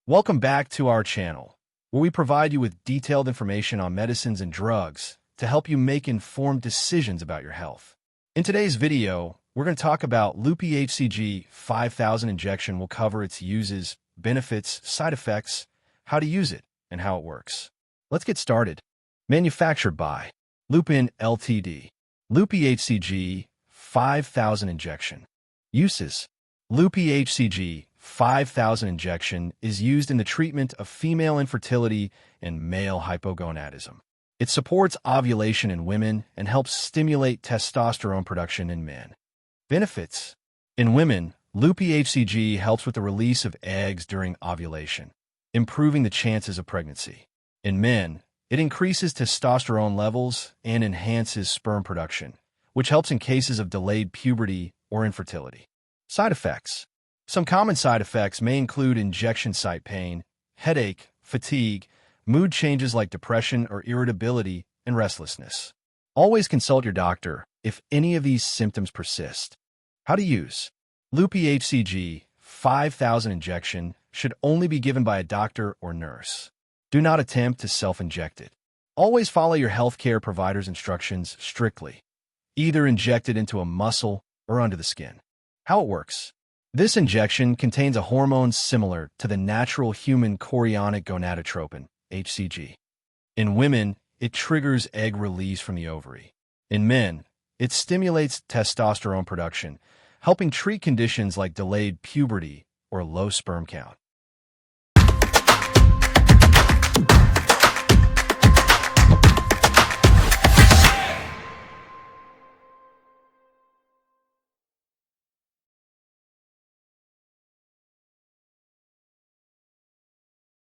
Welcome back to our channel, where we provide you with detailed information on medicines and drugs to help you make informed decisions about your health. In today's video, we're going to talk about Lupi HCG 5000 injection. We'll cover its uses, benefits, side effects, how to use it, and how it works. Let's get started. Manufactured by Lupi Ltd. Lupi HCG 5000 injection. Uses. Lupi HCG 5000 injection is used in the treatment of female infertility and male hypogonadism. It supports ovulation in women and helps stimulate testosterone production in men. Benefits. In women, Lupi HCG helps with the release of eggs during ovulation, improving the chances of pregnancy. In men, it increases testosterone levels and enhances sperm production, which helps in cases of delayed puberty or infertility. Side effects. Some common side effects may include injection site pain, headache, fatigue, mood changes like depression or irritability, and restlessness. Always consult your doctor if any of these symptoms persist. How to use. Lupi HCG 5000 injection should only be given by a doctor or nurse. Do not attempt to self-inject it. Always follow your healthcare provider's instructions strictly. Either inject it into a muscle or under the skin. How it works. This injection contains a hormone similar to the natural human chorionic gonadotropin, HCG. In women, it triggers egg release from the ovary. In men, it stimulates testosterone production, helping treat conditions like delayed puberty or low sperm count.